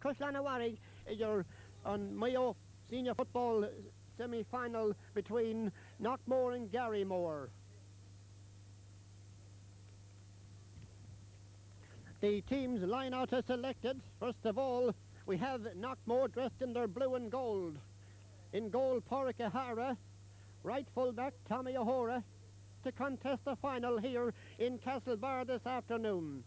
Cushlanawari is your on Mayo senior football semi-final between Knockmore and Garymore. The teams line out as selected. First of all, we have Knockmore dressed in their blue and gold. In goal, Porrick O'Hara. Right full-back, Tommy O'Hora, to contest the final here in Castlebar this afternoon.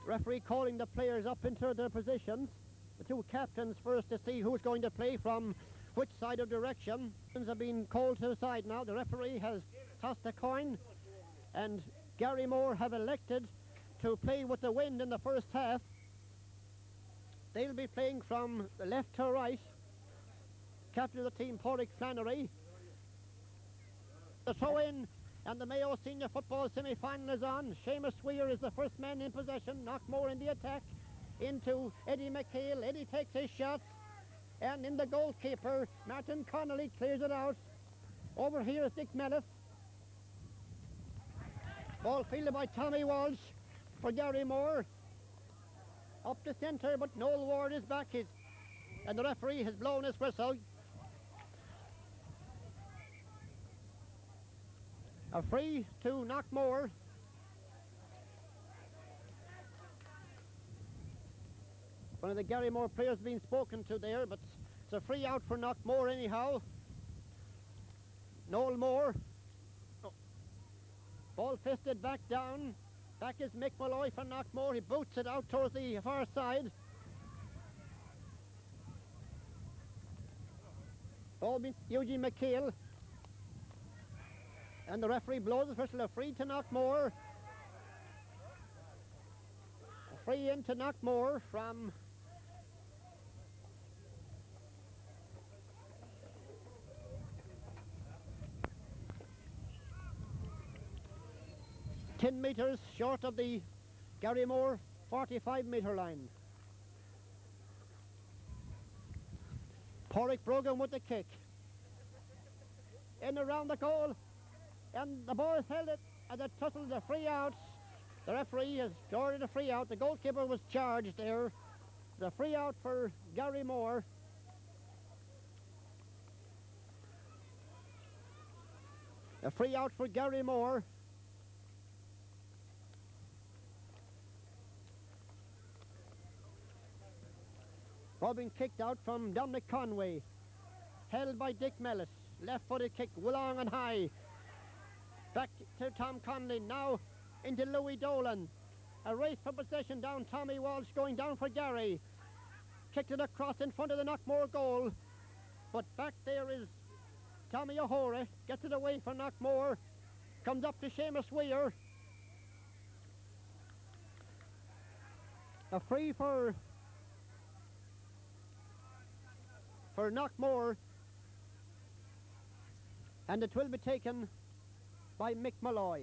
Referee calling the players up into their positions. The two captains first to see who's going to play from which side of direction. Have been called to the side now. The referee has tossed a coin, and Garymore have elected to play with the wind in the first half. They'll be playing from the left to right. Captain of the team, Porrick Flannery. The throw-in and the Mayo Senior Football semi-final is on. Seamus Weir is the first man in possession. Knockmore in the attack. Into Eddie McHale. Eddie takes his shots. And in the goalkeeper, Martin Connolly clears it out. Over here is Dick Mellis. Ball fielded by Tommy Walsh for Garymore. Up the centre, but Noel Ward is back. And the referee has blown his whistle. A free to Knockmore. One of the Garymore players being spoken to there, but it's a free out for Knockmore anyhow. Noel Moore. Oh. Ball fisted back down. Back is Mick Malloy for Knockmore. He boots it out towards the far side. Ball being Eugene McHale. And the referee blows the whistle. A free to Knockmore. A free into Knockmore from ten metres short of the Garymore 45-metre line. Porrick Brogan with the kick. In around the goal. And the boys held it, and the tussle, the free out. The referee has ordered a free out. The goalkeeper was charged there. The free out for Garymore. A free out for Garymore. Ball being kicked out from Dominic Conway. Held by Dick Mellis. Left-footed kick, long and high. Back to Tom Conley, now into Louis Dolan. A race for possession down Tommy Walsh, going down for Gary. Kicked it across in front of the Knockmore goal. But back there is Tommy O'Hora. Gets it away for Knockmore. Comes up to Seamus Weir. A free for Knockmore. And it will be taken by Mick Malloy.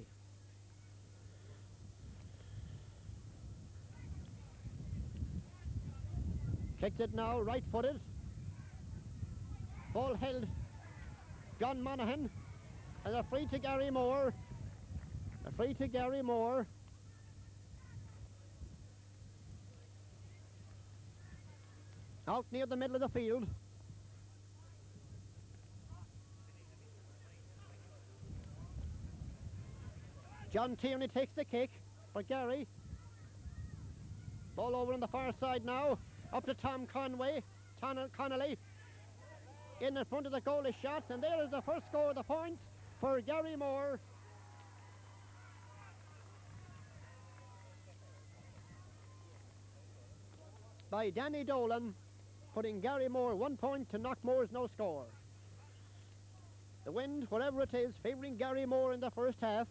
Kicked it now, right-footed. Ball held. John Monaghan. And a free to Garymore. A free to Garymore. Out near the middle of the field. John Tierney takes the kick for Gary. Ball over on the far side now. Up to Tom Conway. Connolly. In front of the goal is shot. And there is the first score of the point for Garymore. By Danny Dolan, putting Garymore 1 point to Knockmore's no score. The wind, whatever it is, favouring Garymore in the first half.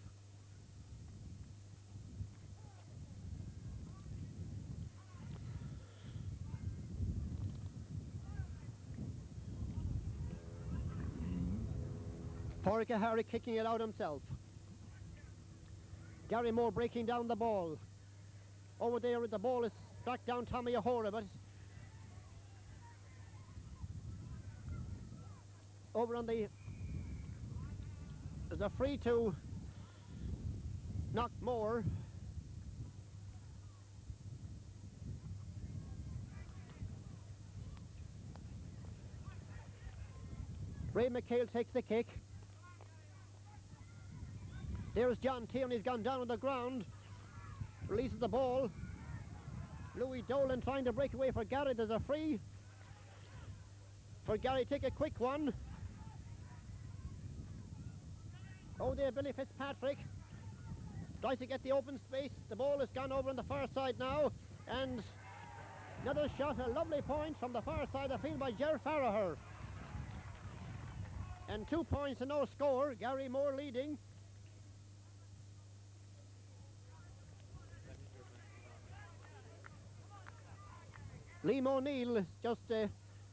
Porrick O'Hara kicking it out himself. Garymore breaking down the ball. Over there, the ball is back down Tommy O'Hora, but over on the... There's a free to Knockmore. Ray McHale takes the kick. There's John Tierney's gone down on the ground. Releases the ball. Louis Dolan trying to break away for Gary. There's a free for Gary. Take a quick one. Oh, there, Billy Fitzpatrick tries to get the open space. The ball has gone over on the far side now. And another shot, a lovely point from the far side of the field by Ger Farraher. And 2 points to no score. Garymore leading. Liam O'Neill is just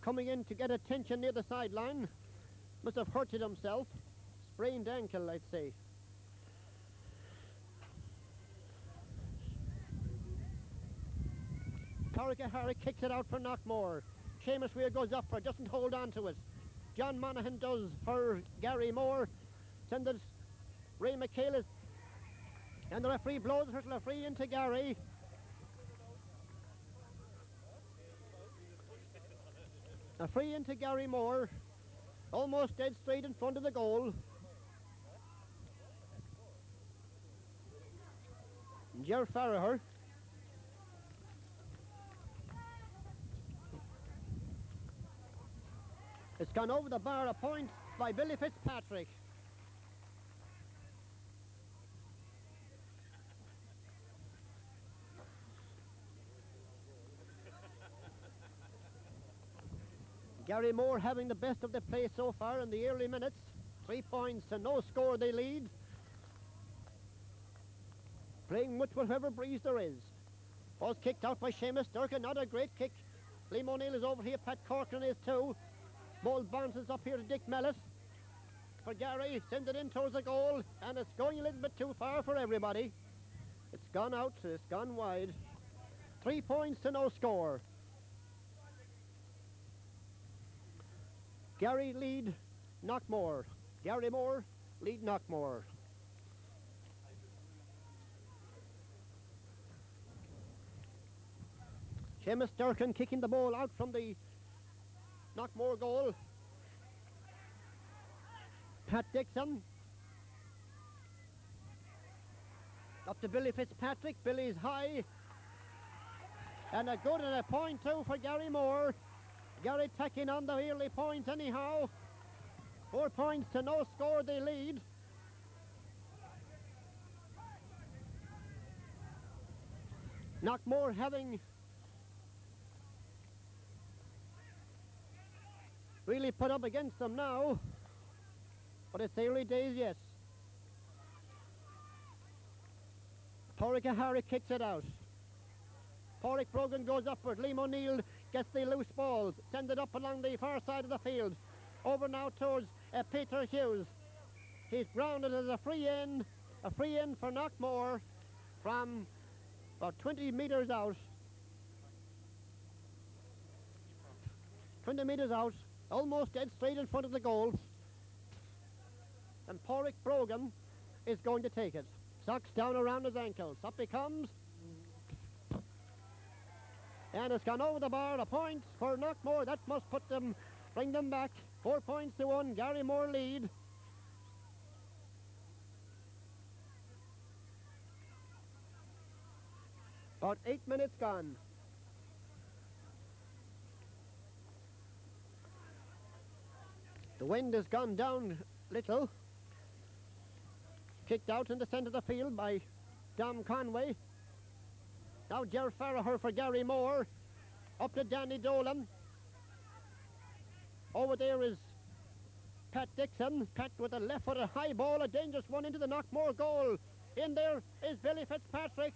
coming in to get attention near the sideline. Must have hurted himself. Sprained ankle, I'd say. Carrick kicks it out for Knockmore. Seamus Weir goes up for, doesn't hold on to it. John Monaghan does for Garymore. Sends it. Ray McHale is, and the referee blows it a free into Gary. A free into Garymore. Almost dead straight in front of the goal. Ger Farraher. It's gone over the bar, a point by Billy Fitzpatrick. Garymore having the best of the play so far in the early minutes. 3 points to no score they lead. Playing with whatever breeze there is. Ball's kicked out by Seamus Durkin, not a great kick. Liam O'Neill is over here, Pat Corcoran is too. Ball bounces up here to Dick Mellis. For Gary, sends it in towards the goal, and it's going a little bit too far for everybody. It's gone out, it's gone wide. 3 points to no score. Gary lead Knockmore. Garymore lead Knockmore. Seamus Durkin kicking the ball out from the Knockmore goal. Pat Dixon. Up to Billy Fitzpatrick. Billy's high. And a good and a point too for Garymore. Gary tacking on the early point anyhow. 4 points to no score they lead. Knockmore having really put up against them now, but it's early days, yes. Pádraig O'Hara kicks it out. Pádraig Brogan goes upward. Liam O'Neill gets the loose ball, sends it up along the far side of the field. Over now towards Peter Hughes. He's grounded as a free in for Knockmore from about 20 metres out. 20 metres out, almost dead straight in front of the goal. And Pádraig Brogan is going to take it. Socks down around his ankles. Up he comes. And it's gone over the bar. A point for Knockmore. That must bring them back. 4 points to 1. Garymore lead. About 8 minutes gone. The wind has gone down little. Kicked out in the centre of the field by Dom Conway. Now Ger Farraher for Garymore. Up to Danny Dolan. Over there is Pat Dixon. Pat with a left foot, a high ball, a dangerous one into the Knockmore goal. In there is Billy Fitzpatrick.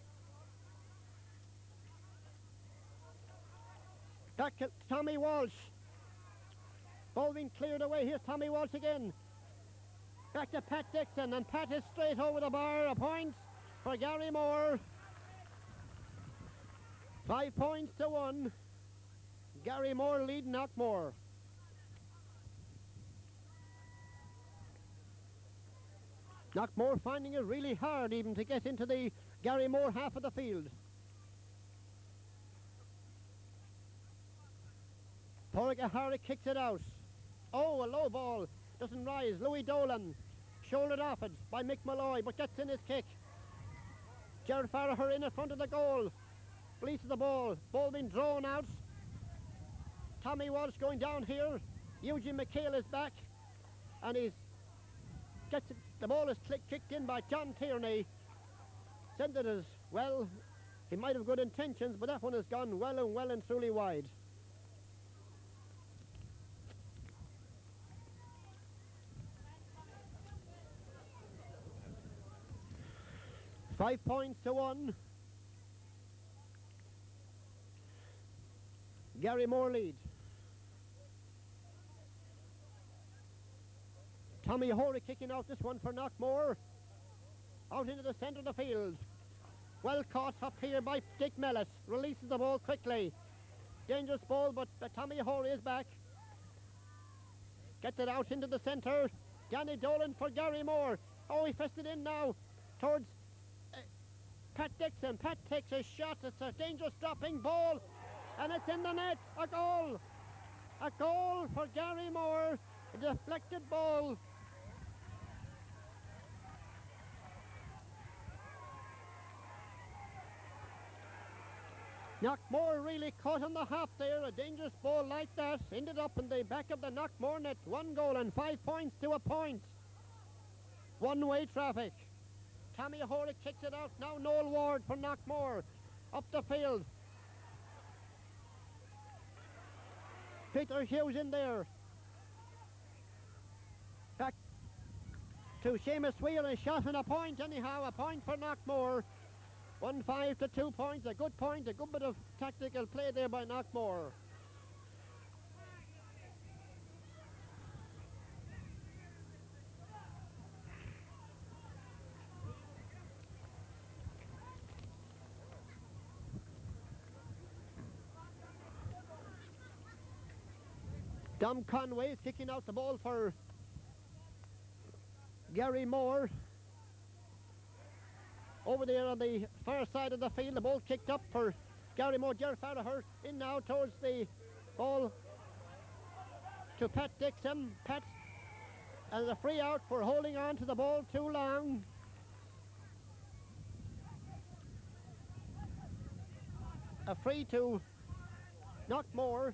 Back to Tommy Walsh. Ball being cleared away. Here's Tommy Walsh again. Back to Pat Dixon, and Pat is straight over the bar. A point for Garymore. 5 points to 1. Garymore lead Knockmore. Knockmore finding it really hard even to get into the Garymore half of the field. Pádraig O'Hara kicks it out. Oh, a low ball. doesn't rise. Louis Dolan, shouldered off it by Mick Malloy, but gets in his kick. Gerard Farragher in front of the goal. Releases the ball. Ball being drawn out. Tommy Walsh going down here. Eugene McHale is back. And gets it. The ball is kicked in by John Tierney. Sent it as well. He might have good intentions, but that one has gone well and truly wide. $5-1. Garymore lead. Tommy Horey kicking out this one for Knockmore. Out into the centre of the field. Well caught up here by Dick Mellis. Releases the ball quickly. Dangerous ball, but Tommy Horey is back. Gets it out into the centre. Danny Dolan for Garymore. Oh, he fessed it in now towards Pat Dixon. Pat takes a shot. It's a dangerous dropping ball. And it's in the net. A goal. A goal for Garymore. A deflected ball. Knockmore really caught on the hop there. A dangerous ball like that ended up in the back of the Knockmore net. 1 goal and 5 points to a point. One-way traffic. Tommy Horlick kicks it out. Now Noel Ward for Knockmore. Up the field. Peter Hughes in there. Back to Seamus Wheel. A shot and a point anyhow. A point for Knockmore. 1-5 to 2 points, a good point, a good bit of tactical play there by Knockmore. Dom Conway is kicking out the ball for Garymore. Over there on the far side of the field, the ball kicked up for Garymore. Gerard Farragher in now towards the ball to Pat Dixon. Pat, and a free out for holding on to the ball too long. A free to Knockmore.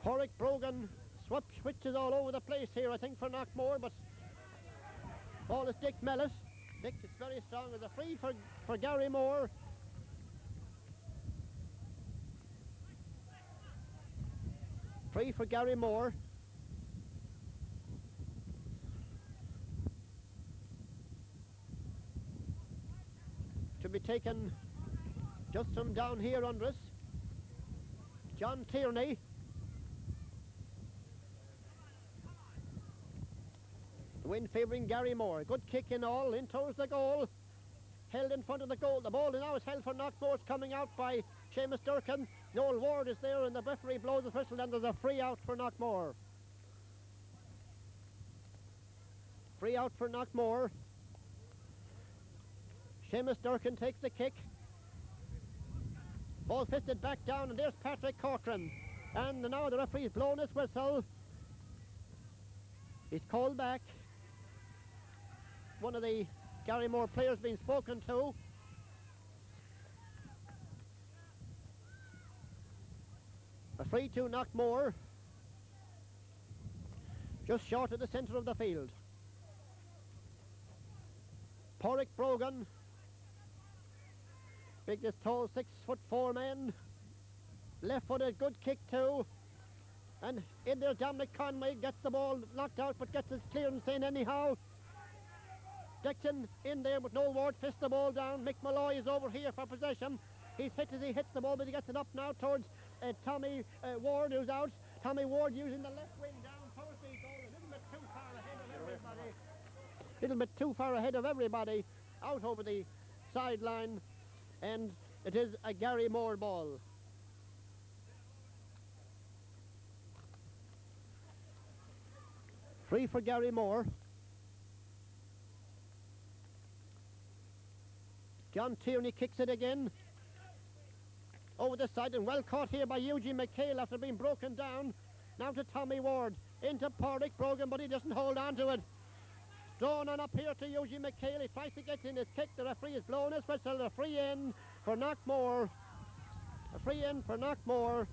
Porrick Brogan switches all over the place here, I think, for Knockmore, but ball is Dick Mellis. Dick is very strong. There's a free for Garymore. Free for Garymore. To be taken just from down here under us. John Tierney. The wind favouring Garymore. Good kick in all, in towards the goal. Held in front of the goal. The ball now is held for Knockmore. It's coming out by Seamus Durkin. Noel Ward is there and the referee blows the whistle and there's a free out for Knockmore. Free out for Knockmore. Seamus Durkin takes the kick. Ball fisted back down and there's Patrick Corcoran. And now the referee's blown his whistle. He's called back. One of the Garymore players being spoken to. A free to Knockmore. Just short of the centre of the field. Porrick Brogan. Biggest tall 6'4" man. Left-footed, good kick too. And in there Dominic Conway gets the ball knocked out but gets his clearance in anyhow. Dixon in there with Noel Ward, fists the ball down. Mick Malloy is over here for possession. He's hit as he hits the ball, but he gets it up now towards Tommy Ward, who's out. Tommy Ward using the left wing down towards the goal. A little bit too far ahead of everybody. A little bit too far ahead of everybody. Out over the sideline. And it is a Garymore ball. Free for Garymore. John Tierney kicks it again. over the side and well caught here by Eugene McHale after being broken down. Now to Tommy Ward, into Porrick Brogan, but he doesn't hold on to it. Thrown on up here to Eugene McHale. He tries to get in his kick. The referee is blowing his whistle. A free in for Knockmore. A free in for Knockmore.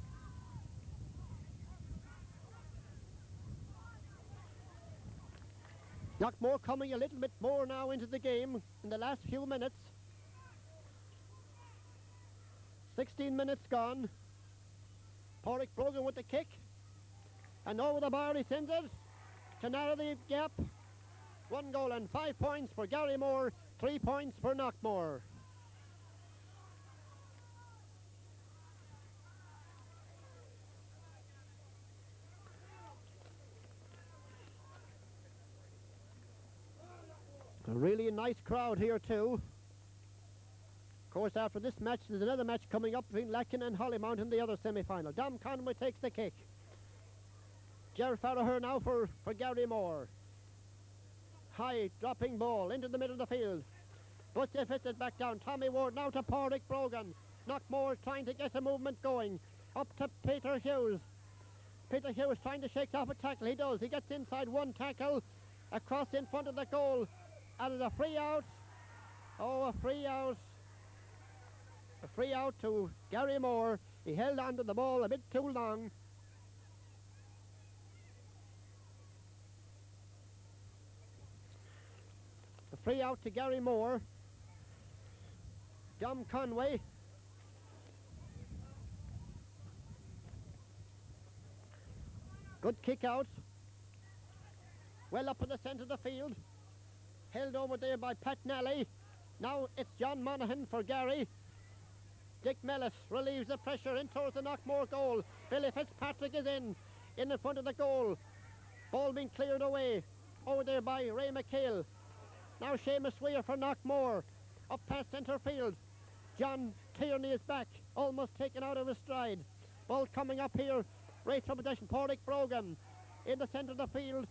Knockmore coming a little bit more now into the game in the last few minutes. 16 minutes gone. Porrick Brogan with the kick. And over the bar he sends it to narrow the gap. 1 goal and 5 points for Garymore, 3 points for Knockmore. A really nice crowd here too. Of course, after this match, there's another match coming up between Lacken and Hollymount in the other semi-final. Dom Conway takes the kick. Ger Farragher now for Garymore. High dropping ball into the middle of the field. But they fit it back down. Tommy Ward now to Porrick Brogan. Knockmore trying to get a movement going. Up to Peter Hughes. Peter Hughes trying to shake off a tackle. He does. He gets inside one tackle. Across in front of the goal. And it's a free out. Oh, a free out. A free out to Garymore. He held on to the ball a bit too long. A free out to Garymore. Dom Conway. Good kick out. Well up in the centre of the field. Held over there by Pat Nally. Now it's John Monaghan for Gary. Dick Mellis relieves the pressure in towards the Knockmore goal. Billy Fitzpatrick is in front of the goal. Ball being cleared away. Over there by Ray McHale. Now Seamus Weir for Knockmore. Up past centre field. John Tierney is back. Almost taken out of his stride. Ball coming up here. Right from possession. Porrick Brogan in the centre of the field.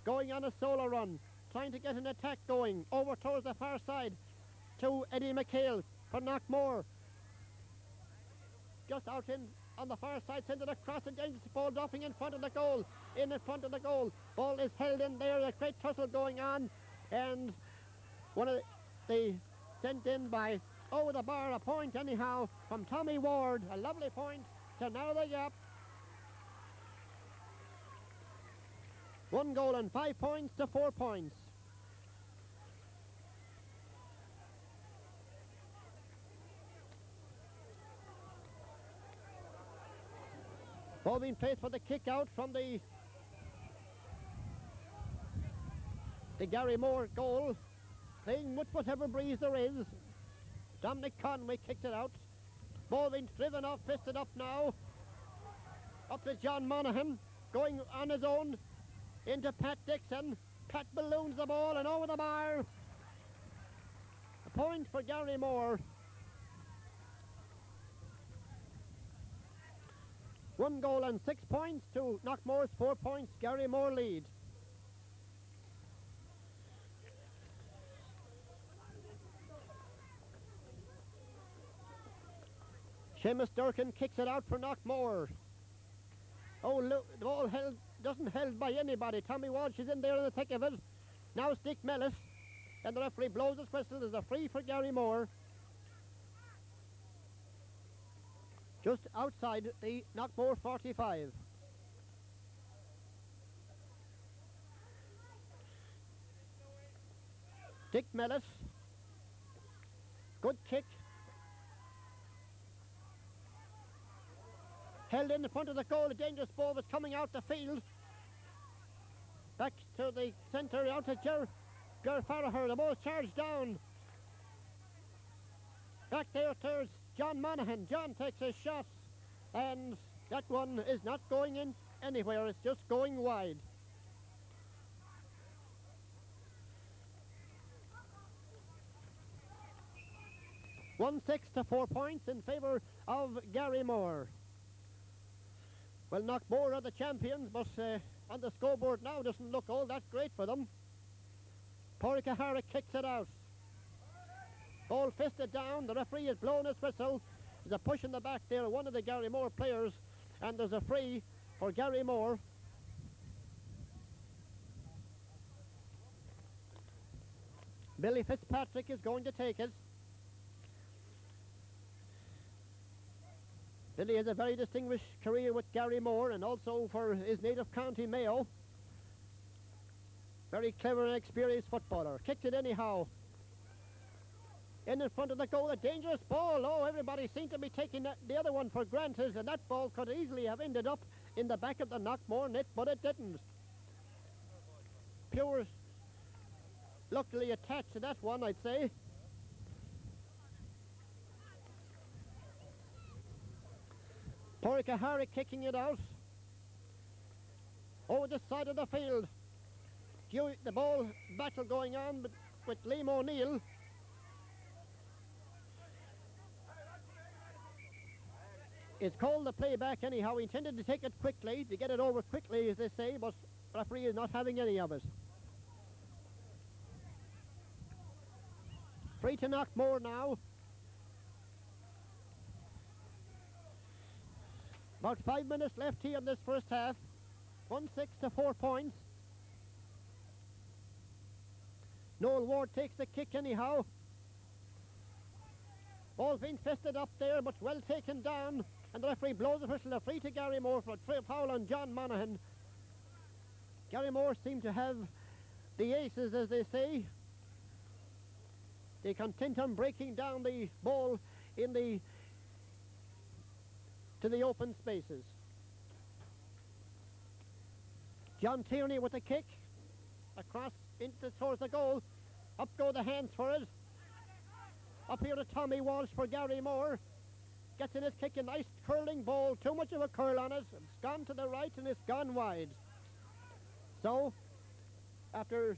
Going on a solo run. Trying to get an attack going. Over towards the far side to Eddie McHale for Knockmore. Just out in on the far side, sends it across and dangerous ball dropping in front of the goal. In front of the goal. Ball is held in there. A great tussle going on. And one of the sent in by over the bar, a point anyhow from Tommy Ward. A lovely point to narrow the gap. 1 goal and 5 points to 4 points. Ball being played for the kick out from the Garymore goal. Playing with whatever breeze there is. Dominic Conway kicked it out. Ball being driven off, fisted up now. Up to John Monaghan. Going on his own. Into Pat Dixon. Pat balloons the ball and over the bar. A point for Garymore. 1 goal and 6 points to Knockmore's 4 points. Garymore lead. Seamus Durkin kicks it out for Knockmore. Oh, look, the ball doesn't held by anybody. Tommy Walsh is in there in the thick of it. Now it's Dick Mellis. And the referee blows his whistle. There's a free for Garymore. Just outside the Knockmore 45. Dick Mellis. Good kick. Held in front of the goal. A dangerous ball was coming out the field. Back to the centre, out to Ger Farragher. The ball charged down. Back there towards John Monaghan. John takes his shot. And that one is not going in anywhere. It's just going wide. One 6 to 4 points in favour of Garymore. Well, Knockmore are the champions, but on the scoreboard now doesn't look all that great for them. Porrick O'Hara kicks it out. Ball fisted down. The referee has blown his whistle. There's a push in the back there, one of the Garymore players, and there's a free for Garymore. Billy Fitzpatrick is going to take it. Billy has a very distinguished career with Garymore and also for his native county Mayo. Very clever and experienced footballer. Kicked it anyhow. In front of the goal, a dangerous ball. Oh, everybody seemed to be taking the other one for granted, and that ball could easily have ended up in the back of the Knockmore net, but it didn't. Pure, luckily attached to that one, I'd say. Porrick kicking it out. Over the side of the field. The ball battle going on with Liam O'Neill. It's called the playback anyhow. He intended to take it quickly, to get it over quickly, as they say, but the referee is not having any of it. Free to Knockmore now. About 5 minutes left here in this first half. 1-6 to 4 points. Noel Ward takes the kick anyhow. Ball being fisted up there, but well taken down. And the referee blows the whistle. A free to Garymore for a foul on John Monaghan. Garymore seem to have the aces, as they say. They content on breaking down the ball in to the open spaces. John Tierney with the kick. Across towards the goal. Up go the hands for it. Up here to Tommy Walsh for Garymore. Gets in his kick, a nice curling ball. Too much of a curl on it. It's gone to the right and it's gone wide. So, after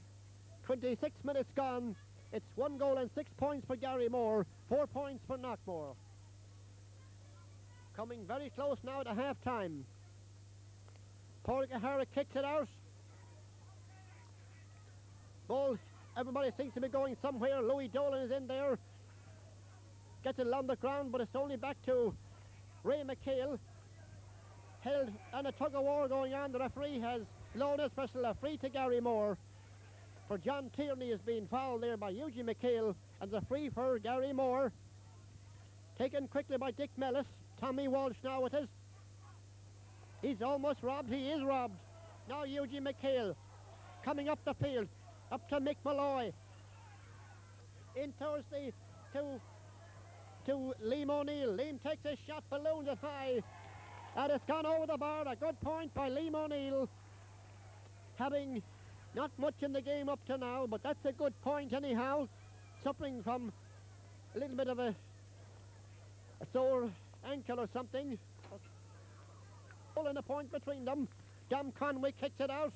26 minutes gone, it's 1 goal and 6 points for Garymore, 4 points for Knockmore. Coming very close now to half-time. Paul O'Hara kicks it out. Ball, everybody seems to be going somewhere. Louis Dolan is in there. Gets it along the ground, but it's only back to Ray McHale. Held and a tug-of-war going on. The referee has blown his whistle. A free to Garymore. For John Tierney is being fouled there by Eugene McHale, and the free for Garymore. Taken quickly by Dick Mellis. Tommy Walsh now with us. He's almost robbed. He is robbed. Now Eugene McHale coming up the field. Up to Mick Malloy. In towards the to Liam O'Neill. Liam takes his shot, balloons it high, and it's gone over the bar. A good point by Liam O'Neill. Having not much in the game up to now, but that's a good point anyhow. Suffering from a little bit of a sore ankle or something. Pulling a point between them. Dom Conway kicks it out.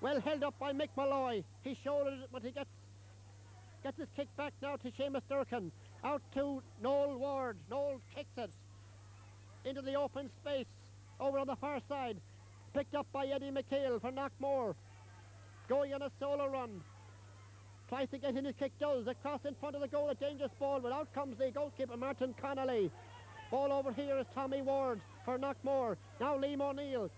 Well held up by Mick Malloy. He shouldered it, but he gets his kick back now to Seamus Durkin. Out to Noel Ward. Noel kicks it into the open space over on the far side. Picked up by Eddie McHale for Knockmore. Going on a solo run. Tries to get in his kick, does. Across in front of the goal, a dangerous ball, but out comes the goalkeeper, Martin Connolly. Ball over here is Tommy Ward for Knockmore. Now Liam O'Neill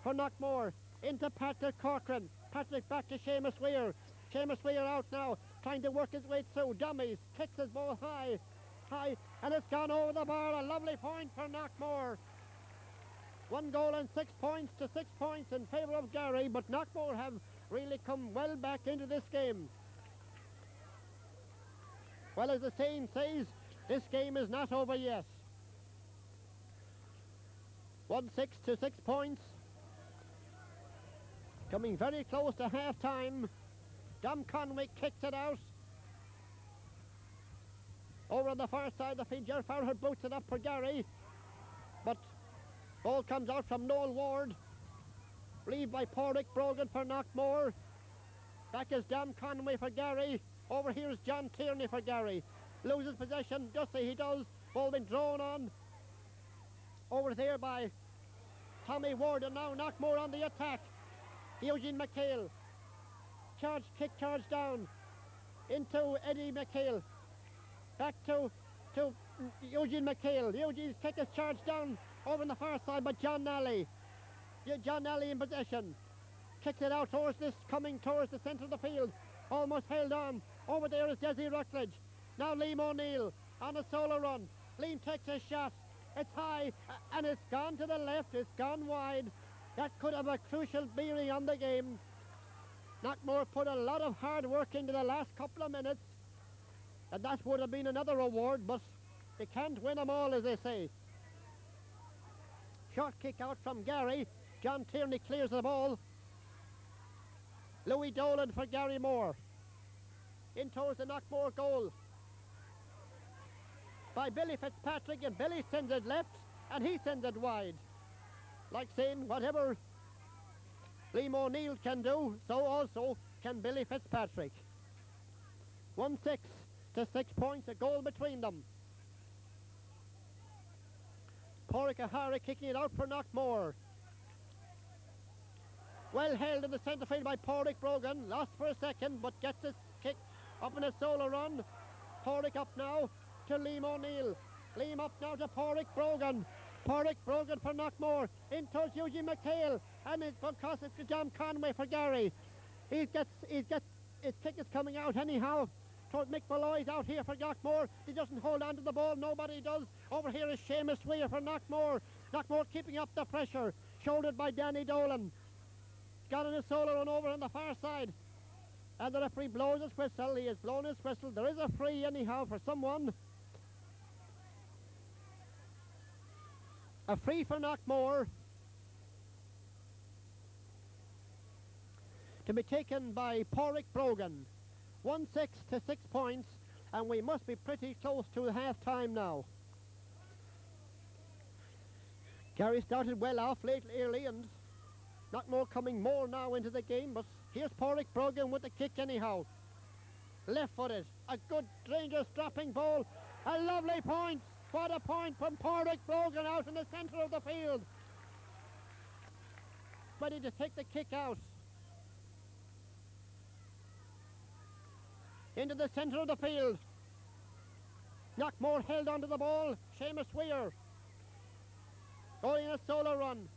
for Knockmore. Into Patrick Corcoran. Patrick back to Seamus Weir. Seamus Weir out now, trying to work his way through. Dummies, kicks his ball high, and it's gone over the bar. A lovely point for Knockmore. 1 goal and 6 points to 6 points in favour of Gary, but Knockmore have really come well back into this game. Well, as the saying says, this game is not over yet. 1-6 to 6 points. Coming very close to half-time. Dom Conway kicks it out. Over on the far side, the field, Ger Farrer boots it up for Gary. But ball comes out from Noel Ward. Relieved by Porrick Brogan for Knockmore. Back is Dom Conway for Gary. Over here is John Tierney for Gary. Loses possession, just say he does. Ball been drawn on. Over there by Tommy Ward, and now Knockmore on the attack. Eugene McHale. Charge down into Eddie McHale. Back to Eugene McHale. Eugene's kick is charged down over on the far side by John Nally. John Nally in possession. Kicks it out towards this, coming towards the centre of the field. Almost held on. Over there is Desi Rutledge. Now Liam O'Neill on a solo run. Liam takes a shot. It's high and it's gone to the left. It's gone wide. That could have a crucial bearing on the game. Knockmore put a lot of hard work into the last couple of minutes, and that would have been another award, but they can't win them all, as they say. Short kick out from Gary. John Tierney clears the ball. Louis Dolan for Garymore. In towards the Knockmore goal by Billy Fitzpatrick, and Billy sends it left and he sends it wide. Like saying, whatever Liam O'Neill can do, so also can Billy Fitzpatrick. 1-6 to 6 points, a goal between them. Pádraig O'Hara kicking it out for Knockmore. Well held in the centre field by Pádraig Brogan. Lost for a second, but gets his kick up in a solo run. Pádraig up now to Liam O'Neill. Liam up now to Pádraig Brogan. Pádraig Brogan for Knockmore. In towards Eugene McHale. And it's because it's John Conway for Gary. His kick is coming out anyhow. Towards Mick Malloy's out here for Knockmore. He doesn't hold on to the ball. Nobody does. Over here is Seamus Weir for Knockmore. Knockmore keeping up the pressure. Shouldered by Danny Dolan. Got in a solo run over on the far side. And the referee blows his whistle. He has blown his whistle. There is a free anyhow for someone. A free for Knockmore. To be taken by Pádraig Brogan. 1-6 to 6 points, and we must be pretty close to half time now. Gary started well off late early, and Knockmore coming more now into the game, but here's Pádraig Brogan with the kick anyhow. Left footed, a good dangerous dropping ball, a lovely point. What a point from Pádraig Brogan out in the centre of the field. Ready to take the kick out. Into the centre of the field. Knockmore held onto the ball. Seamus Weir going in a solo run.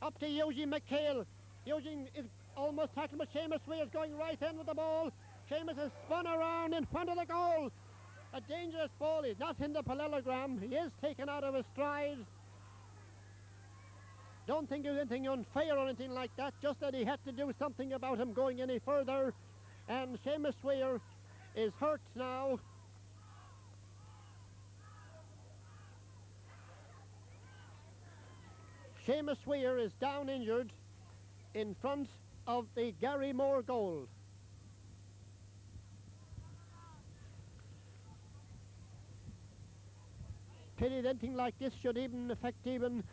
Up to Eugene McHale. Eugene is almost tackled, but Seamus Weir is going right in with the ball. Seamus has spun around in front of the goal. A dangerous ball. He's not in the parallelogram. He is taken out of his stride. Don't think there's anything unfair or anything like that, just that he had to do something about him going any further. And Seamus Weir is hurt now. Seamus Weir is down injured in front of the Garymore goal. Pity that anything like this should even affect even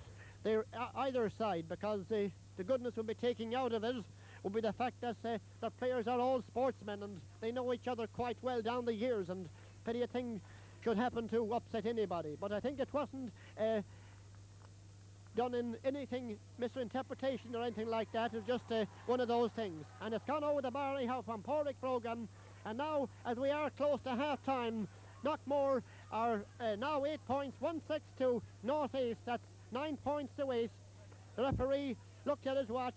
their either side, because the goodness we'll be taking out of it will be the fact that the players are all sportsmen and they know each other quite well down the years, and pity a thing should happen to upset anybody. But I think it wasn't done in anything misinterpretation or anything like that. It was just one of those things, and it's gone over the bar anyhow from Pádraig Brogan. And now, as we are close to half time, Knockmore are now 8 points, 1-6 to North East. That's 9 points to 8. The referee looked at his watch.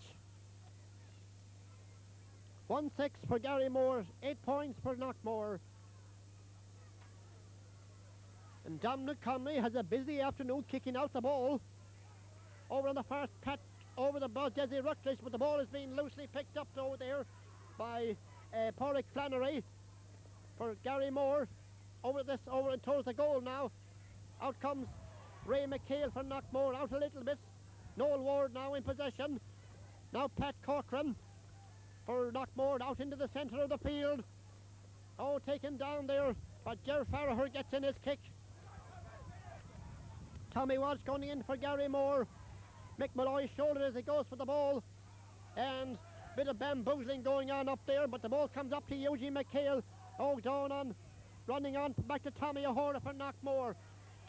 1-6 for Garymore, 8 points for Knockmore. And Dominic Conley has a busy afternoon kicking out the ball. Over on the first patch, over the ball, Desi Rutledge, but the ball is being loosely picked up over there by Pádraig Flannery for Garymore. Over and towards the goal now. Out comes Ray McHale for Knockmore, out a little bit. Noel Ward now in possession. Now Pat Corcoran for Knockmore, out into the centre of the field. Oh, taken down there, but Ger Farragher gets in his kick. Tommy Walsh going in for Garymore. Mick Malloy shouldered as he goes for the ball. And a bit of bamboozling going on up there, but the ball comes up to Eugene McHale. Oh, down on, running on back to Tommy O'Hara for Knockmore.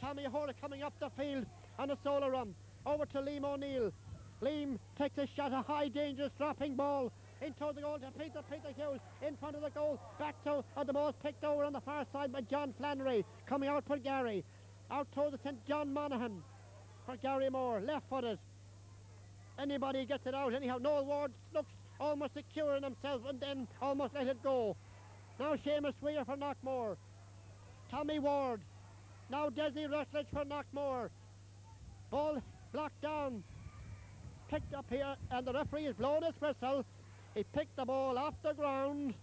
Tommy O'Hara coming up the field on a solo run. Over to Liam O'Neill. Liam takes a shot, a high dangerous dropping ball into the goal to Peter Hughes in front of the goal. Back to the ball picked over on the far side by John Flannery. Coming out for Gary. Out towards the St. John Monaghan for Garymore, left-footed. Anybody gets it out anyhow. Noel Ward looks almost secure in himself and then almost let it go. Now Seamus Weir for Knockmore. Tommy Ward. Now Desi Rutledge for Knockmore. Ball blocked down. Picked up here and the referee has blown his whistle. He picked the ball off the ground.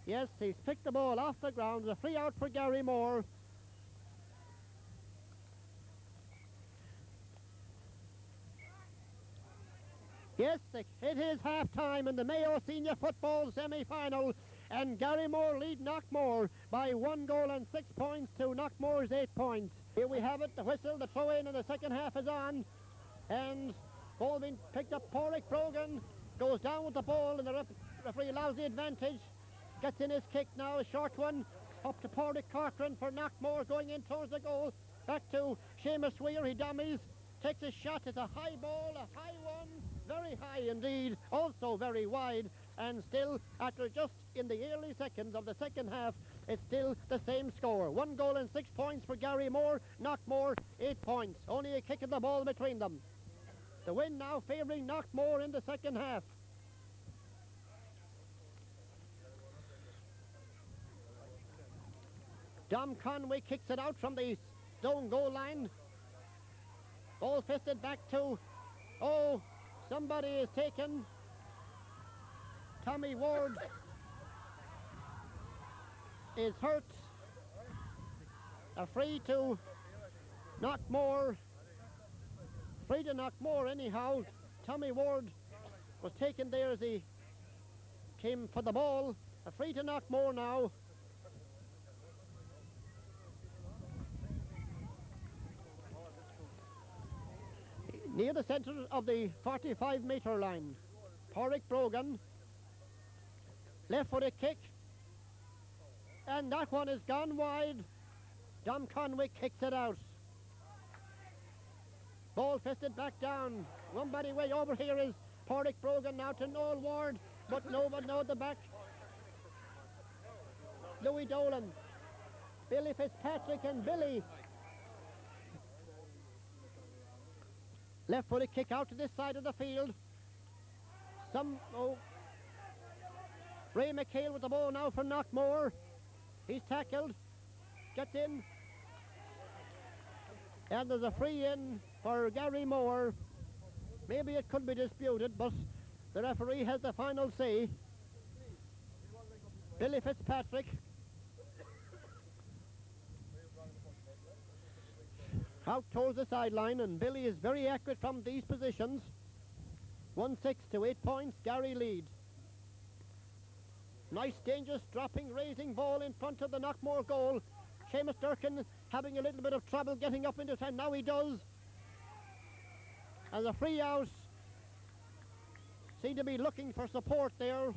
Yes, he's picked the ball off the ground. There's a free out for Garymore. Yes, it is half-time in the Mayo Senior Football semi-final, and Garymore lead Knockmore by 1 goal and 6 points to Knockmore's 8 points. Here we have it, the whistle, the throw-in in the second half is on, and ball being picked up. Porrick Brogan goes down with the ball, and the referee allows the advantage. Gets in his kick now, a short one, up to Porrick Corcoran for Knockmore, going in towards the goal. Back to Seamus Weir, he dummies, takes a shot, it's a high ball, a high one. Very high indeed, also very wide, and still, after just in the early seconds of the second half, it's still the same score. 1 goal and 6 points for Garymore, Knockmore 8 points. Only a kick of the ball between them. The win now favouring Knockmore in the second half. Dom Conway kicks it out from the stone goal line. Ball fisted back to, somebody is taken. Tommy Ward is hurt. A free to Knockmore. Free to Knockmore anyhow. Tommy Ward was taken there as he came for the ball. A free to Knockmore now. Near the centre of the 45-metre line. Porrick Brogan. Left-footed kick. And that one is gone wide. Dom Conway kicks it out. Ball fisted back down. Somebody way over here is Porrick Brogan now to Noel Ward. But no one know the back. Louis Dolan. Billy Fitzpatrick and Billy. Left-footed kick out to this side of the field. Ray McHale with the ball now for Knockmore. He's tackled. Gets in. And there's a free in for Garymore. Maybe it could be disputed, but the referee has the final say. Billy Fitzpatrick. Out towards the sideline, and Billy is very accurate from these positions. 1-6 to 8 points, Gary lead. Nice, dangerous, dropping, raising ball in front of the Knockmore goal. Seamus Durkin having a little bit of trouble getting up into time. Now he does. And the free out. Seem to be looking for support there.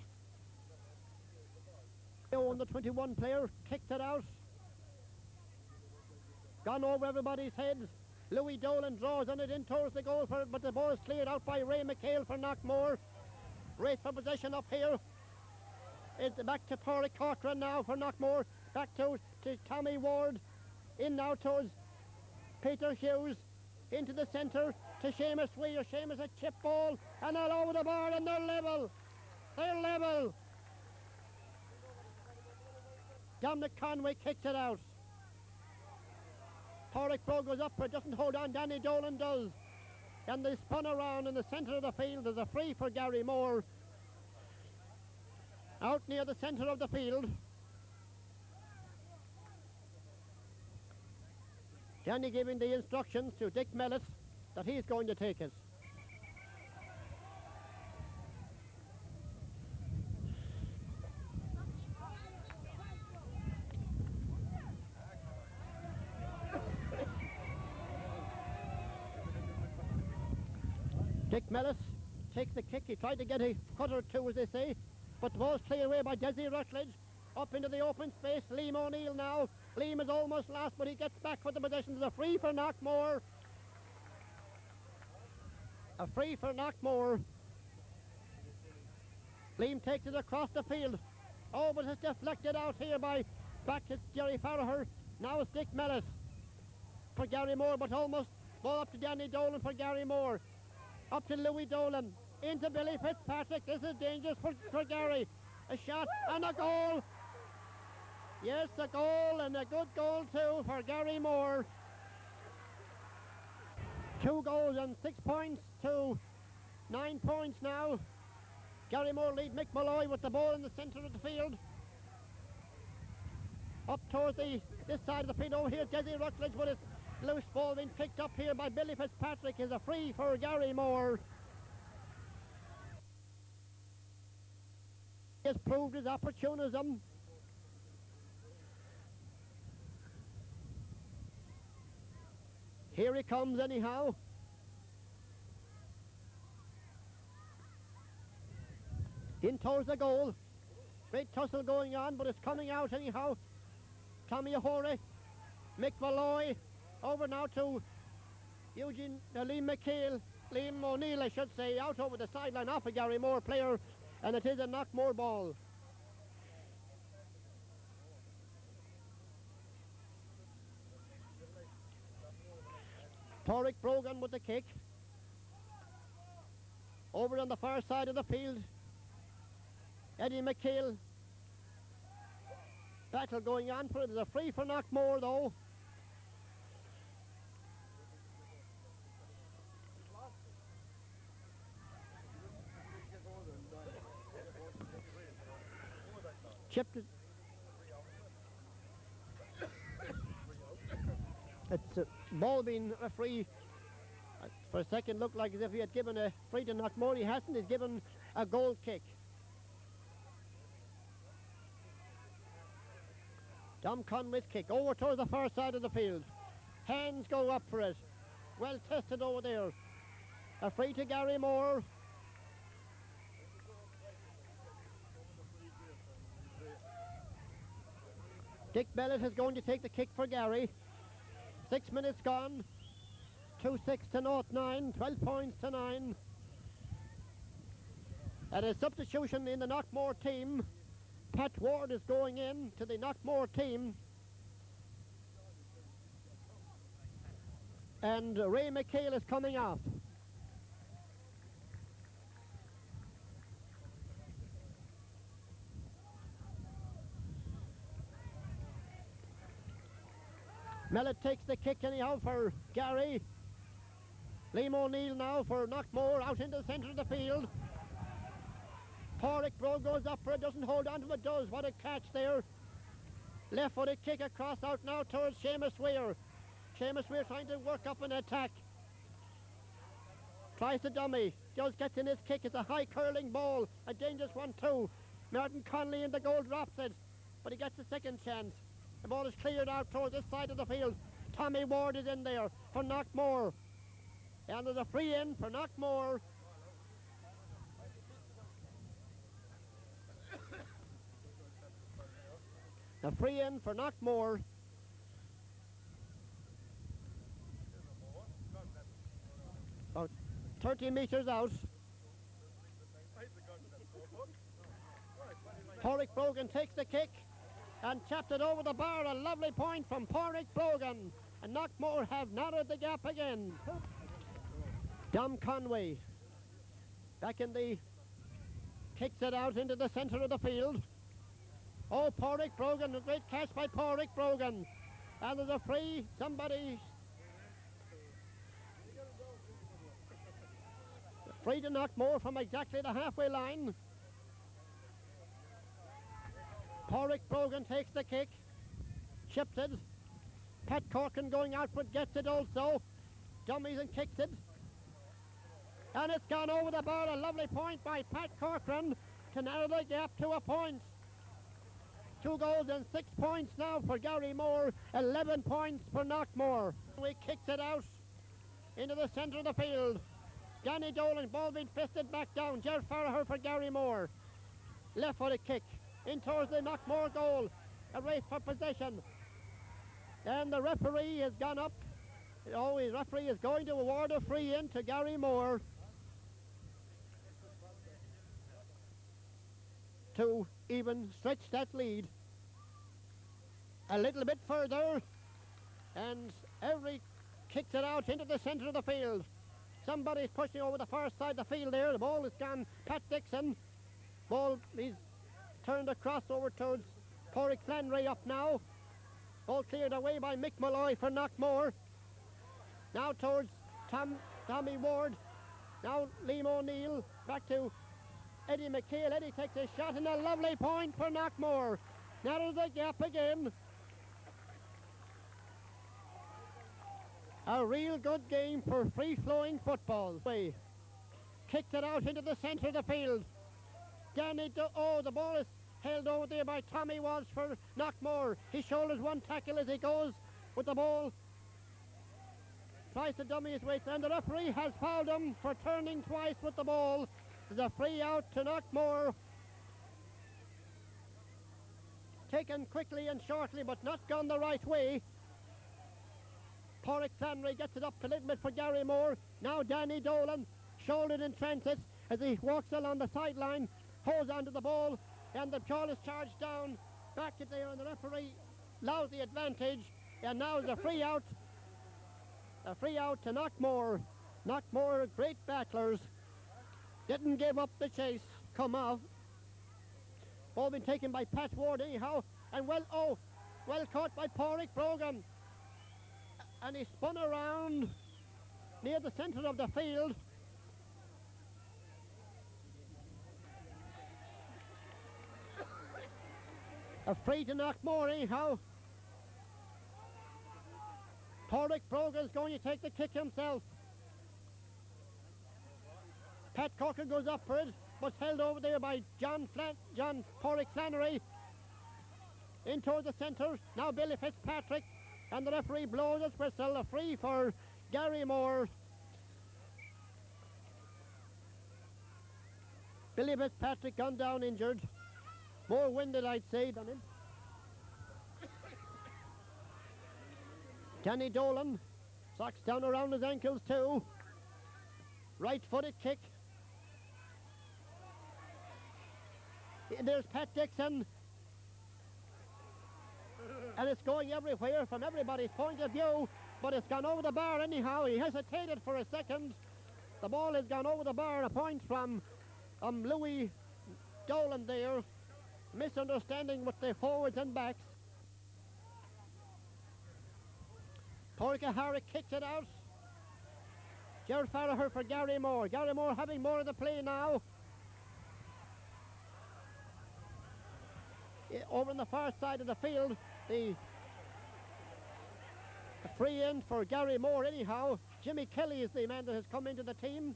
And the 21 player kicked it out. Gone over everybody's heads. Louis Dolan draws on it in towards the goal for it, but the ball is cleared out by Ray McHale for Knockmore. Race for possession up here. It's back to Porrick Corcoran now for Knockmore. Back to Tommy Ward. In now towards Peter Hughes. Into the centre to Seamus Weir. Seamus a chip ball and all over the bar, and they're level. They're level. Dominic Conway kicks it out. Porrick Pro goes up, but doesn't hold on. Danny Dolan does. And they spun around in the centre of the field. There's a free for Garymore. Out near the centre of the field. Danny giving the instructions to Dick Mellett that he's going to take it. Dick Mellett takes the kick. He tried to get a cut or two, as they say, but the ball's cleared away by Desi Rutledge. Up into the open space, Liam O'Neill now. Liam is almost lost, but he gets back for the possession. There's a free for Knockmore. A free for Knockmore. Liam takes it across the field. Oh, but it's deflected out here by back to Jerry Farraher. Now it's Dick Mellett. for Garymore, but almost ball up to Danny Dolan for Garymore. Up to Louis Dolan. Into Billy Fitzpatrick. This is dangerous for Gary. A shot and a goal. Yes, a goal, and a good goal too for Garymore. 2 goals and 6 points to 9 points now. Garymore lead Mick Malloy with the ball in the centre of the field. Up towards this side of the field over here, Desi Rutledge with his loose ball being picked up here by Billy Fitzpatrick. Is a free for Garymore. He has proved his opportunism. Here he comes anyhow. In towards the goal. Great tussle going on, but it's coming out anyhow. Tommy O'Hore, Mick Malloy, over now to Liam O'Neill, I should say, out over the sideline off a Garymore player, and it is a Knockmore ball. Torrick Brogan with the kick. Over on the far side of the field, Eddie McHale. Battle going on for it. There's a free for Knockmore though. Chipped it. It's a ball being a free. For a second looked like as if he had given a free to Knockmore. He hasn't. He's given a goal kick. Dom Conway's kick over towards the far side of the field. Hands go up for it. Well tested over there. A free to Garymore. Dick Bellett is going to take the kick for Gary. 6 minutes gone. 2-6 to 0-9. 12 points to 9. And a substitution in the Knockmore team. Pat Ward is going in to the Knockmore team. And Ray McHale is coming off. Mellett takes the kick anyhow for Gary. Liam O'Neill now for Knockmore out into the centre of the field. Porrick Bro goes up for it, doesn't hold on to it, does. What a catch there. Left footed kick across out now towards Seamus Weir. Seamus Weir trying to work up an attack. Tries to dummy. Just gets in his kick. It's a high curling ball. A dangerous one too. Martin Conley in the goal drops it. But he gets a second chance. The ball is cleared out towards this side of the field. Tommy Ward is in there for Knockmore. And there's a free in for Knockmore. A free in for Knockmore. About 30 metres out. Porrick Brogan takes the kick and tapped it over the bar. A lovely point from Porrick Brogan. And Knockmore have narrowed the gap again. Dom Conway back in the, kicks it out into the centre of the field. Oh, Porrick Brogan, a great catch by Porrick Brogan. And there's a free, somebody. Free to Knockmore from exactly the halfway line. Porrick Brogan takes the kick. Chipped it. Pat Corcoran going out but gets it also. Dummies and kicks it. And it's gone over the bar. A lovely point by Pat Corcoran to narrow the gap to a point. 2 goals and 6 points now for Garymore. 11 points for Knockmore. We kicks it out into the centre of the field. Danny Dolan, ball being fisted back down. Ger Farragher for Garymore. Left footed kick in towards the Knockmore goal. A race for possession. And the referee has gone up. Oh, the referee is going to award a free in to Garymore to even stretch that lead a little bit further. And Every kicks it out into the centre of the field. Somebody's pushing over the far side of the field there. The ball is gone. Pat Dixon. Ball is turned across over towards Porrick Flannery up now. Ball cleared away by Mick Malloy for Knockmore. Now towards Tommy Ward. Now Liam O'Neill. Back to Eddie McHale. Eddie takes a shot and a lovely point for Knockmore. Narrows the gap again. A real good game for free-flowing football. Kicked it out into the centre of the field. The ball is held over there by Tommy Walsh for Knockmore. He shoulders one tackle as he goes with the ball. Tries to dummy his way, and the referee has fouled him for turning twice with the ball. There's a free out to Knockmore. Taken quickly and shortly, but not gone the right way. Porrick Flannery gets it up a little bit for Garymore. Now Danny Dolan, shouldered in transit as he walks along the sideline, holds onto the ball, and the ball is charged down. Back it there, and the referee allows the advantage. And now is a free out. A free out to Knockmore. Knockmore, great battlers. Didn't give up the chase. Come off. Ball been taken by Pat Ward anyhow. And well caught by Porrick Brogan. And he spun around near the centre of the field. A free to Knockmore anyhow. Porrick Brogan's going to take the kick himself. Pat Corcoran goes up for it, but held over there by John Porrick Flannery. In towards the centre. Now Billy Fitzpatrick. And the referee blows his whistle. A free for Garymore. Billy Fitzpatrick gone down injured. More winded, I'd say, than him. Danny Dolan. Socks down around his ankles too. Right-footed kick. There's Pat Dixon. And it's going everywhere from everybody's point of view, but it's gone over the bar anyhow. He hesitated for a second. The ball has gone over the bar. A point from Louis Dolan there. Misunderstanding with the forwards and backs. Porrick O'Hara kicks it out. Gerald Farragher for Garymore. Garymore having more of the play now. Over on the far side of the field, the free in for Garymore anyhow. Jimmy Kelly is the man that has come into the team,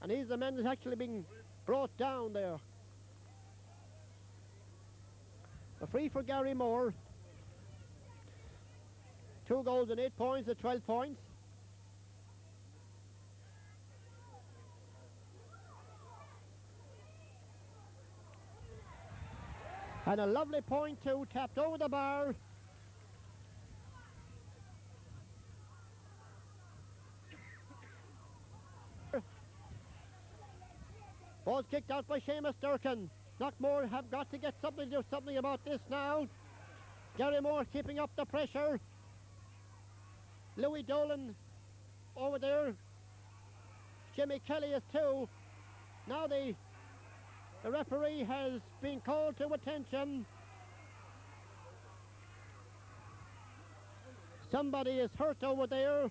and he's the man that's actually being brought down there. A free for Garymore. 2 goals and 8 points at 12 points. And a lovely point too, tapped over the bar. Ball's kicked out by Seamus Durkin. Knockmore have got to get something, do something about this now. Garymore keeping up the pressure. Louis Dolan over there. Jimmy Kelly is too. Now the referee has been called to attention. Somebody is hurt over there.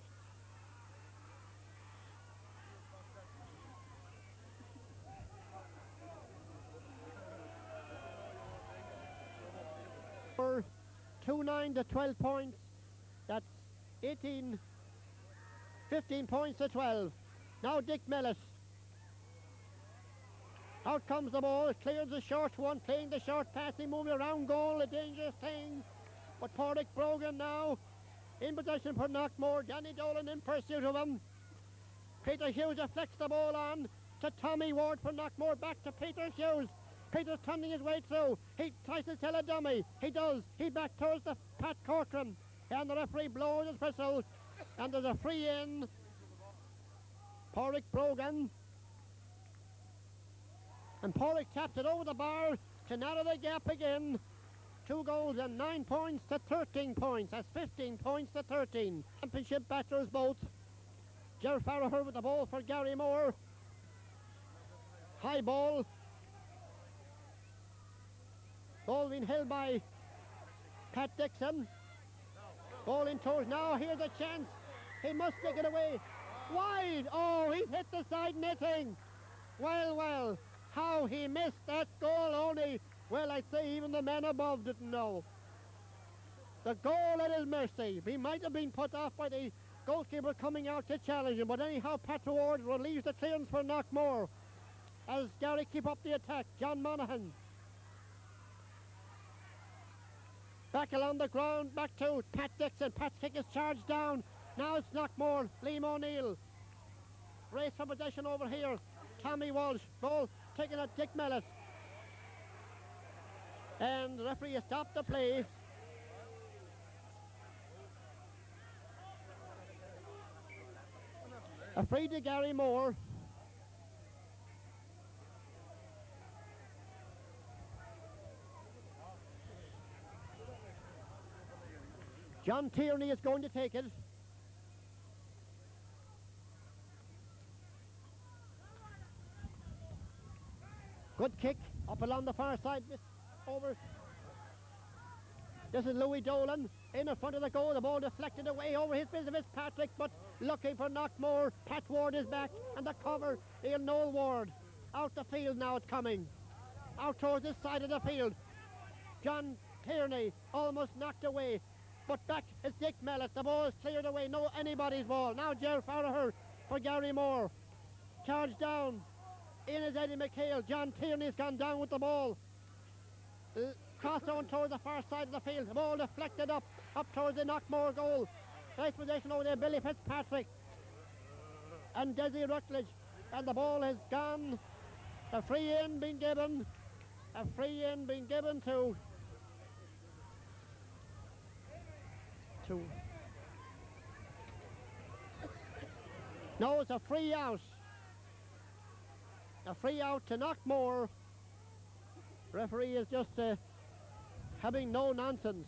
For 2-9 to 12 points. That's 15 points to 12. Now Dick Mellis. Out comes the ball, clears the short one, playing the short passing, moving around goal, a dangerous thing. But Porrick Brogan now in possession for Knockmore. Danny Dolan in pursuit of him. Peter Hughes deflects the ball on to Tommy Ward for Knockmore, back to Peter Hughes. Peter's turning his way through. He tries to sell a dummy. He does. He back towards the Pat Corcoran. And the referee blows his whistle. And there's a free in. Porrick Brogan. And Porrick taps it over the bar to narrow the gap again. 2 goals and 9 points to 13 points. That's 15 points to 13. Championship batters both. Ger Farragher with the ball for Garymore. High ball. Ball being held by Pat Dixon. Ball in towards now. Here's a chance. He must take it away. Wide. Oh, he's hit the side netting. Well, well. How he missed that goal only. Well, I'd say even the man above didn't know. The goal at his mercy. He might have been put off by the goalkeeper coming out to challenge him. But anyhow, Pat Ward relieves the clearance for Knockmore. As Gary keep up the attack. John Monaghan. Back along the ground, back to Pat Dixon. Pat's kick is charged down. Now it's Knockmore, Liam O'Neill. Race for possession over here. Tommy Walsh, ball taken at Dick Mellis. And the referee has stopped the play. A free to Garymore. John Tierney is going to take it. Good kick up along the far side. Over. This is Louis Dolan in front of the goal. The ball deflected away over his bit of Fitzpatrick, but looking for Knockmore. Pat Ward is back, and the cover in Noel Ward. Out the field now it's coming. Out towards this side of the field. John Tierney almost knocked away. But back is Dick Mellis. The ball is cleared away. No anybody's ball. Now Ger Farragher for Garymore. Charge down. In is Eddie McHale. John Tierney's gone down with the ball. Cross on towards the far side of the field. The ball deflected up towards the Knockmore goal. Nice position over there. Billy Fitzpatrick and Desi Rutledge. And the ball has gone. A free in being given. A free in being given to no, it's a free out. A free out to Knockmore. Referee is just having no nonsense.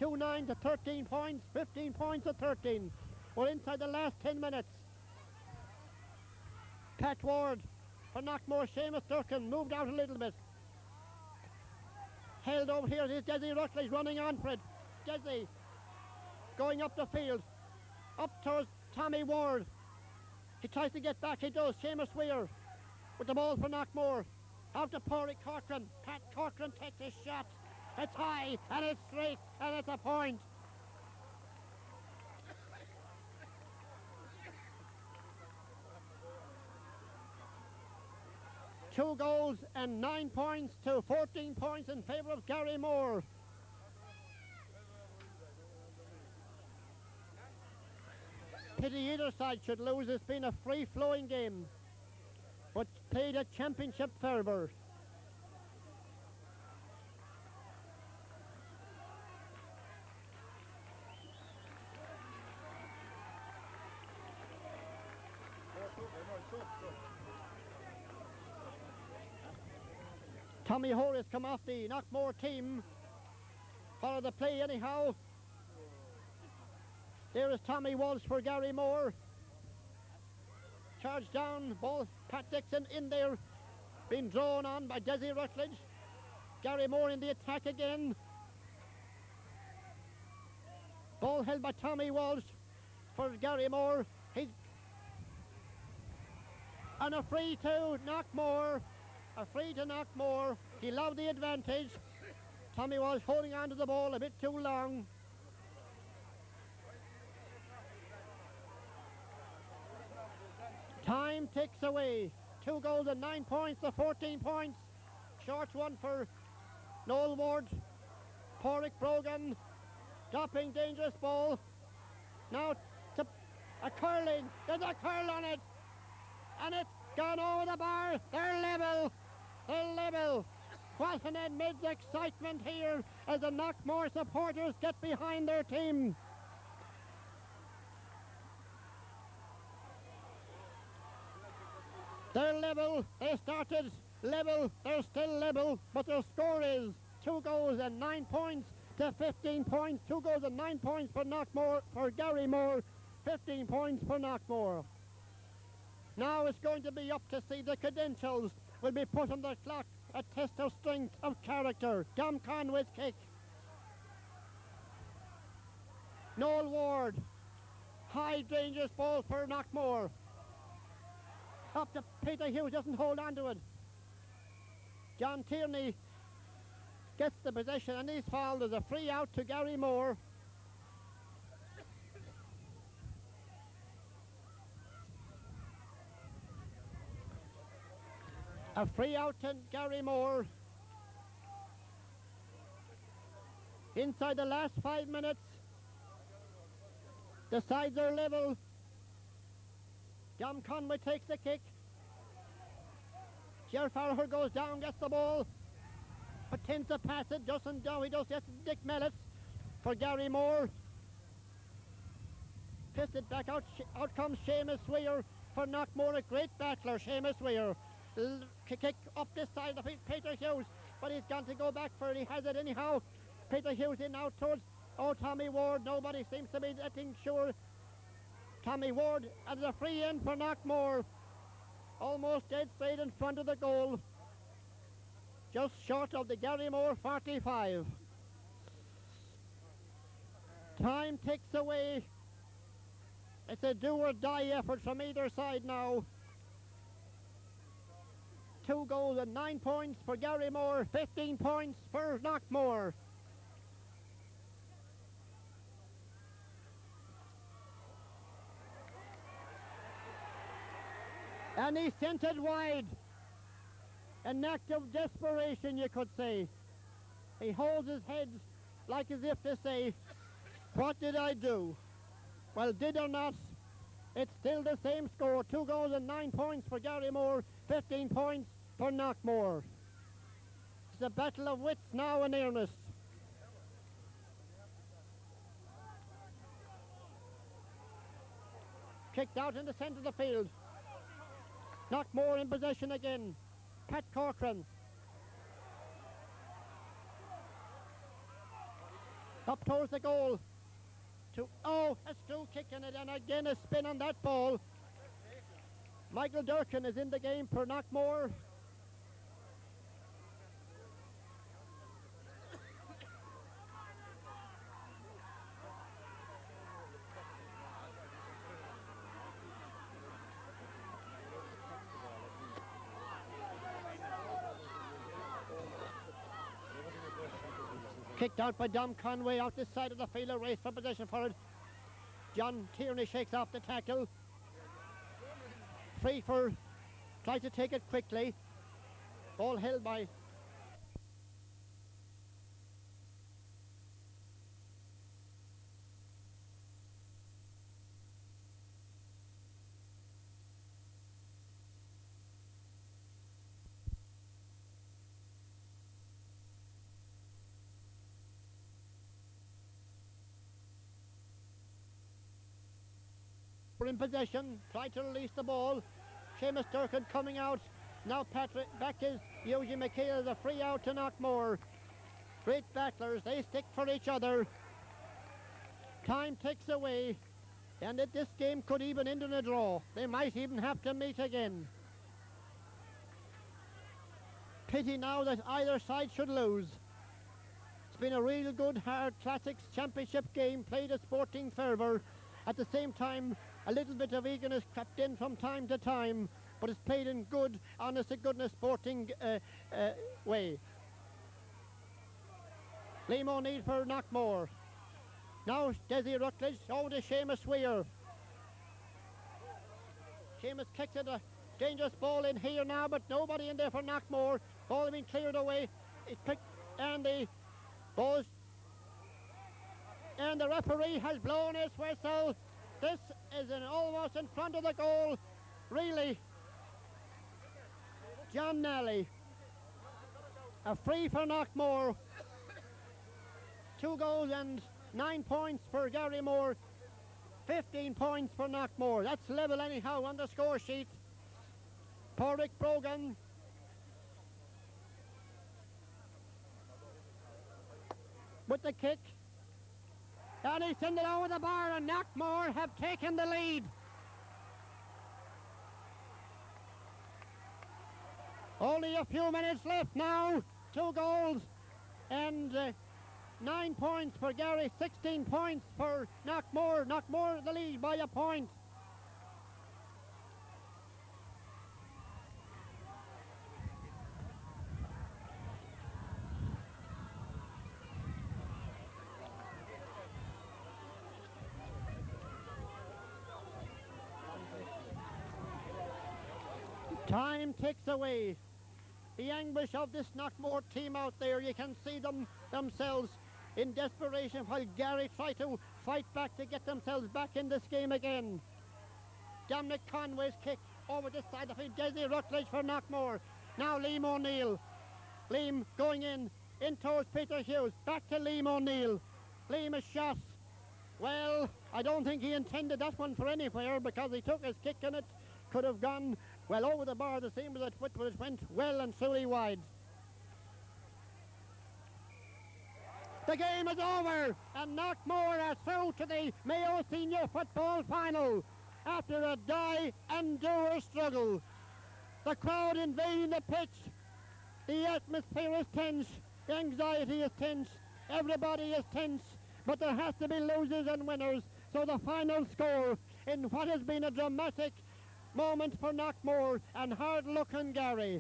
2-9 to 13 points, 15 points to 13. We're inside the last 10 minutes. Pat Ward for Knockmore. Seamus Durkin moved out a little bit. Held over here. There's Desi Rutledge running on for it. Desi going up the field. Up towards Tommy Ward. He tries to get back. He does. Seamus Weir with the ball for Knockmore. Out to Porrick Corcoran. Pat Corcoran takes his shot. It's high and it's straight and it's a point. Two goals and 9 points to 14 points in favour of Garymore. Pity either side should lose. It's been a free-flowing game, but played at championship fervour. Tommy Horace come off the Knockmore team. Follow the play anyhow. There is Tommy Walsh for Garymore. Charge down, ball, Pat Dixon in there. Being drawn on by Desi Rutledge. Garymore in the attack again. Ball held by Tommy Walsh for Garymore. He's and a free to Knockmore. A free to Knockmore. He loved the advantage. Tommy Walsh holding on to the ball a bit too long. Time ticks away. 2 goals and 9 points to 14 points. Short one for Noel Ward. Porrick Brogan dropping dangerous ball. Now to a curling. There's a curl on it. And it's gone over the bar. They're level. They're level. What an amidst excitement here as the Knockmore supporters get behind their team. They're level. They started level. They're still level. But their score is 2 goals and 9 points to 15 points. 2 goals and 9 points for Knockmore, for Garymore, 15 points for Knockmore. Now it's going to be up to see the credentials will be put on the clock. A test of strength, of character. Dom Conway's kick. Noel Ward. High dangerous ball for Knockmore. Up to Peter Hughes, doesn't hold on to it. John Tierney gets the possession and he's fouled. There's a free out to Garymore. A free out to Garymore. Inside the last 5 minutes. The sides are level. Dom Conway takes the kick. Ger Farrell goes down, gets the ball. Pretends to pass it, doesn't do. He does get Dick Mellis for Garymore. Pissed it back out. Out comes Seamus Weir for Knockmore. A great battler, Seamus Weir. Kick up this side of Peter Hughes, but he's got to go back for it. He has it anyhow. Peter Hughes in out towards Tommy Ward. Nobody seems to be getting sure. Tommy Ward and a free in for Knockmore. Almost dead straight in front of the goal. Just short of the Garymore 45. Time ticks away. It's a do or die effort from either side now. 2 goals and 9 points for Garymore, 15 points for Knockmore. And he sent it wide. An act of desperation, you could say. He holds his head like as if to say, what did I do? Well, did or not, it's still the same score. 2 goals and 9 points for Garymore, 15 points for Knockmore. It's a battle of wits now in earnest. Kicked out in the centre of the field. Knockmore in possession again. Pat Corcoran. Up towards the goal. A screw kick in it, and again a spin on that ball. Michael Durkin is in the game for Knockmore. Kicked out by Dom Conway out this side of the field. A race for possession for it. John Tierney shakes off the tackle. Free for, tries to take it quickly. Ball held by in possession, try to release the ball. Seamus Durkin coming out. Now Patrick back is Eugene McHale, the free out to Knockmore. Great battlers, they stick for each other. Time ticks away, and this game could even end in a draw. They might even have to meet again. Pity now that either side should lose. It's been a real good, hard Classics Championship game, played at sporting fervour. At the same time, a little bit of eagerness crept in from time to time, but it's played in good, honest-to-goodness sporting way. Liam O'Neill for Knockmore. Now Desi Rutledge over to Seamus Weir. Seamus kicks it, a dangerous ball in here now, but nobody in there for Knockmore. Ball being cleared away. It's picked, and the ball's, and the referee has blown his whistle. This is almost in front of the goal, really. John Nally. A free for Knockmore. 2 goals and 9 points for Garymore. 15 points for Knockmore. That's level anyhow on the score sheet. Porrick Brogan. with the kick. And he sent it over the bar, and Knockmore have taken the lead. Only a few minutes left now. 2 goals and 9 points for Gary, 16 points for Knockmore. Knockmore the lead by a point. Time ticks away. The anguish of this Knockmore team out there, you can see them themselves in desperation while Gary try to fight back to get themselves back in this game again. Dominic Conway's kick over the side of him. Desi Rutledge for Knockmore. Now Liam O'Neill. Liam going in towards Peter Hughes. Back to Liam O'Neill. Liam is shot. Well, I don't think he intended that one for anywhere because he took his kick and it could have gone well over the bar the same as it went well and truly wide. The game is over and Knockmore are through to the Mayo Senior Football Final after a die-and-dure struggle. The crowd invading the pitch. The atmosphere is tense. The anxiety is tense. Everybody is tense. But there has to be losers and winners. So the final score in what has been a dramatic moment for Knockmore and hard luck on Gary.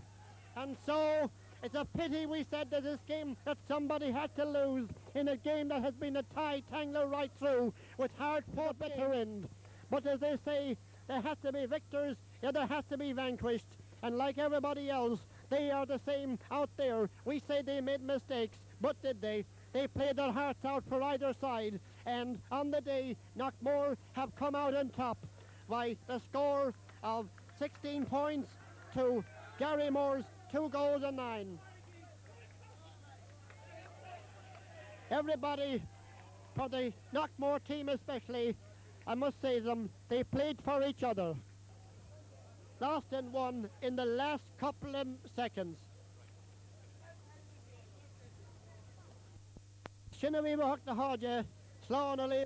And so it's a pity we said that this game that somebody had to lose in a game that has been a tie-tangler right through with hard fought bitter end. But as they say, there has to be victors, yeah, there has to be vanquished. And like everybody else, they are the same out there. We say they made mistakes, but did they? They played their hearts out for either side. And on the day, Knockmore have come out on top by the score of 16 points to Garymore's 2 goals and 9. Everybody, for the Knockmore team especially, I must say them, they played for each other. Lost and won in the last couple of seconds. Sinna bhí mo the Haja, Slán a